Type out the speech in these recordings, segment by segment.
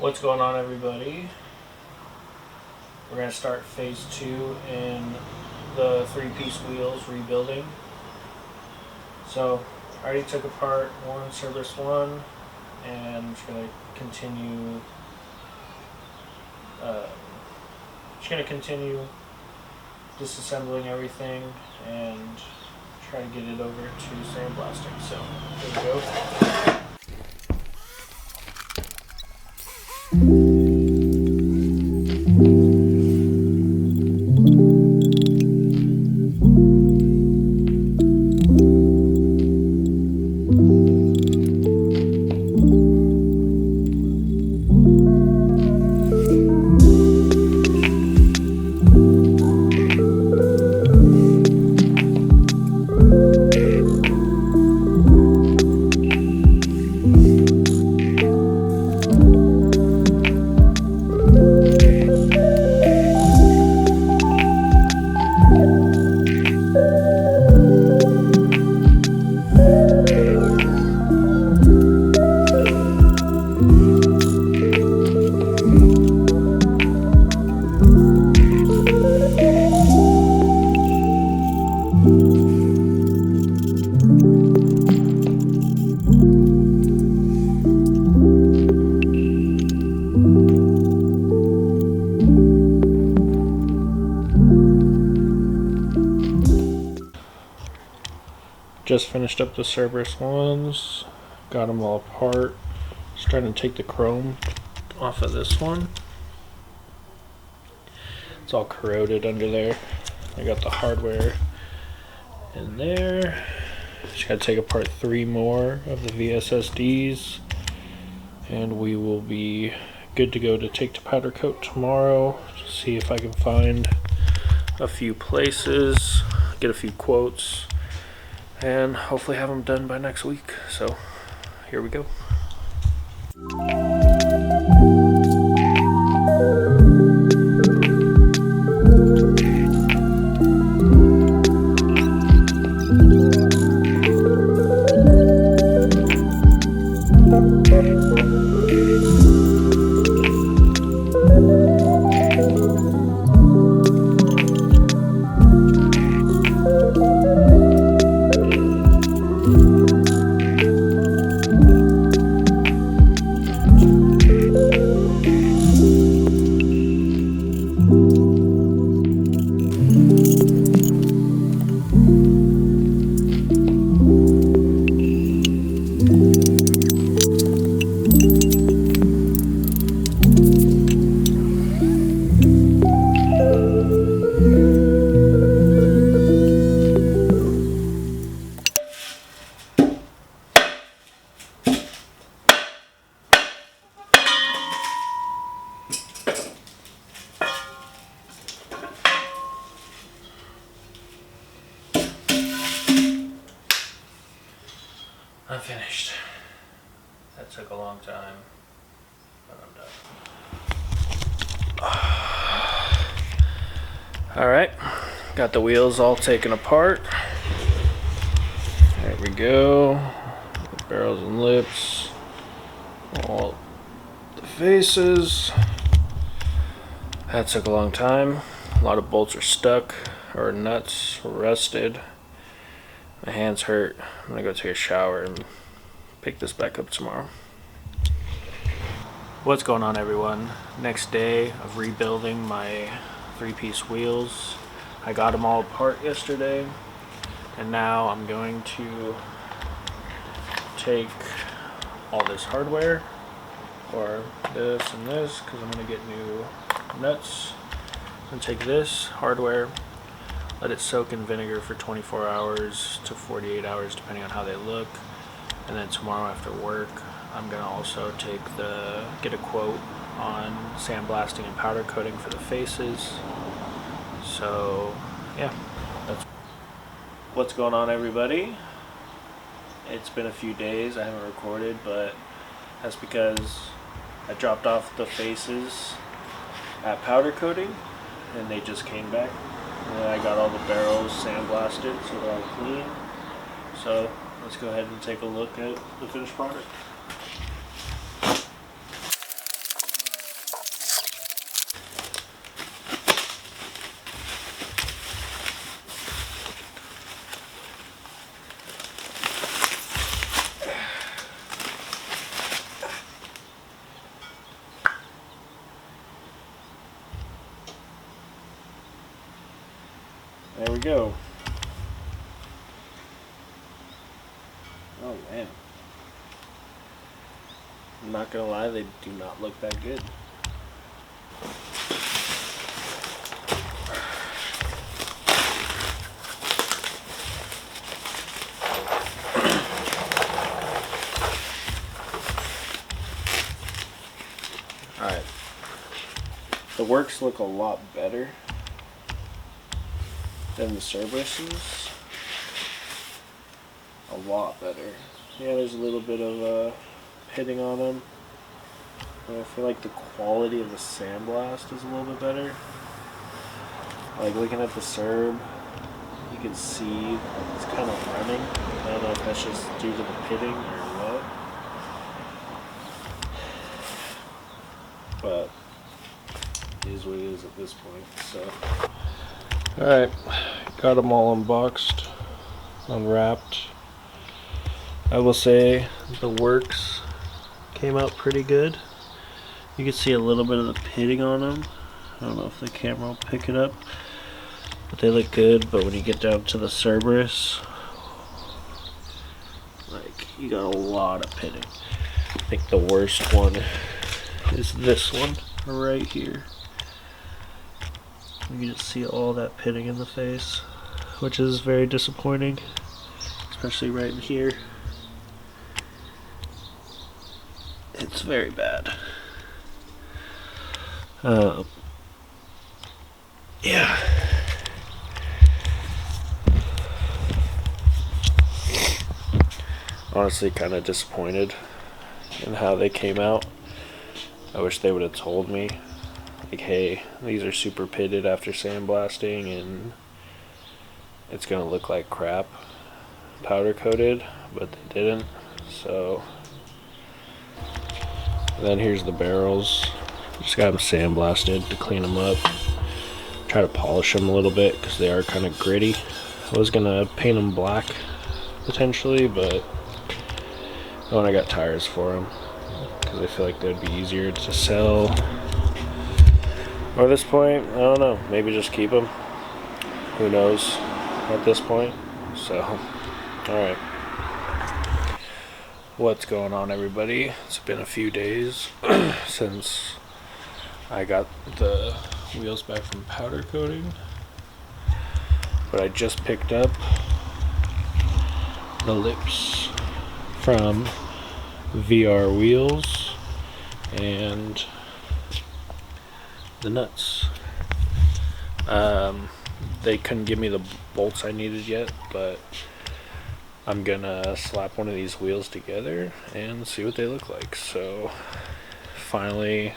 What's going on, everybody? We're going to start phase 2 in the 3-piece wheels rebuilding. So I already took apart one Cerberus 1 and I'm just going to continue disassembling everything and try to get it over to sandblasting. So here we go. Just finished up the Cerberus ones, got them all apart. Just trying to take the chrome off of this one. It's all corroded under there. I got the hardware in there. Just gotta take apart 3 more of the vssds and we will be good to go to take to powder coat tomorrow. See if I can find a few places, get a few quotes, and hopefully have them done by next week. So here we go. I'm finished. That took a long time, but I'm done. Alright, got the wheels all taken apart. There we go. The barrels and lips. All the faces. That took a long time. A lot of bolts are stuck, or nuts rusted. My hands hurt. I'm gonna go take a shower and pick this back up tomorrow. What's going on, everyone? Next day of rebuilding my 3-piece wheels. I got them all apart yesterday, and now I'm going to take all this hardware, or this and this, because I'm gonna get new nuts. I'm gonna take this hardware, let it soak in vinegar for 24 hours to 48 hours depending on how they look, and then tomorrow after work I'm gonna also get a quote on sandblasting and powder coating for the faces. So yeah, that's what's going on, everybody. It's been a few days, I haven't recorded, but that's because I dropped off the faces at powder coating and they just came back. And then I got all the barrels sandblasted so they're all clean. So let's go ahead and take a look at the finished product. we go. Oh man. I'm not gonna lie, they do not look that good. Alright. The works look a lot better than the Cerberuses. A lot better. Yeah, there's a little bit of pitting on them. But I feel like the quality of the sandblast is a little bit better. Like looking at the Cerb, you can see it's kind of running. I don't know if that's just due to the pitting or what. But it is what it is at this point. So, alright, got them all unboxed, unwrapped. I will say the works came out pretty good. You can see a little bit of the pitting on them. I don't know if the camera will pick it up, but they look good. But when you get down to the Cerberus, like, you got a lot of pitting. I think the worst one is this one right here. You can just see all that pitting in the face, which is very disappointing, especially right in here. It's very bad. Yeah. Honestly, kind of disappointed in how they came out. I wish they would have told me, like, hey, these are super pitted after sandblasting and it's gonna look like crap powder coated, but they didn't. So then here's the barrels. Just got them sandblasted to clean them up. Try to polish them a little bit because they are kind of gritty. I was gonna paint them black potentially, but when I got tires for them, because I feel like they'd be easier to sell. Or at this point, I don't know, maybe just keep them. Who knows at this point. So, alright. What's going on, everybody? It's been a few days since I got the wheels back from powder coating, but I just picked up the lips from VR Wheels and the nuts. They couldn't give me the bolts I needed yet, but I'm gonna slap one of these wheels together and see what they look like. So finally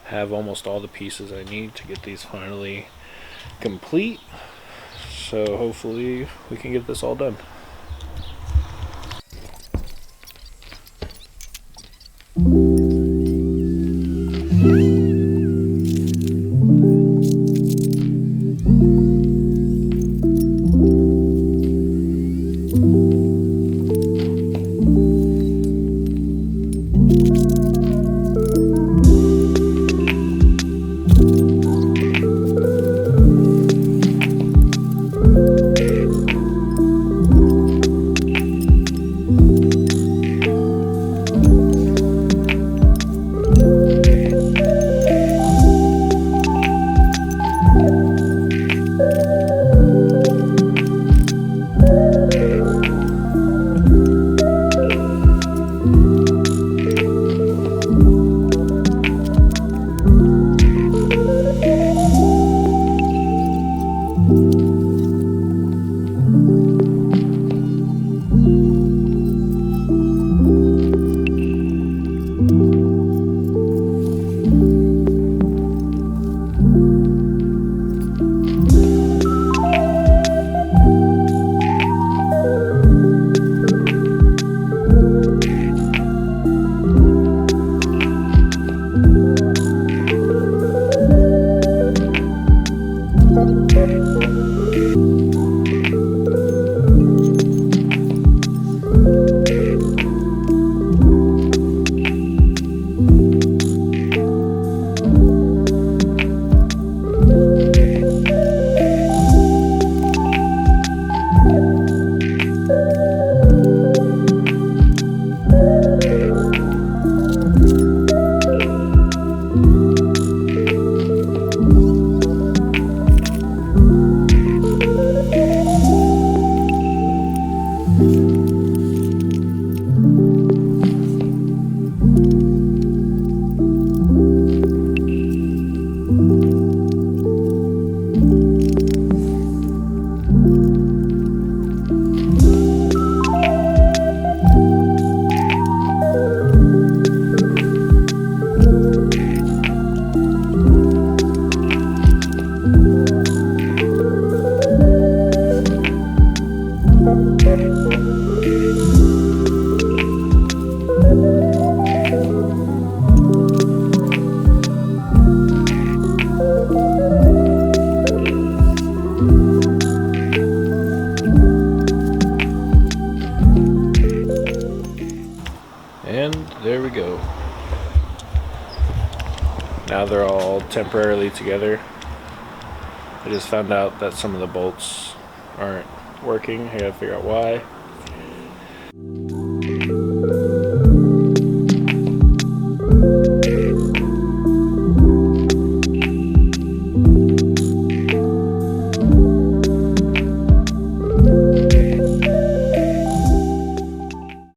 have almost all the pieces I need to get these finally complete. So hopefully we can get this all done. And there we go. Now they're all temporarily together. I just found out that some of the bolts aren't working. I gotta figure out why.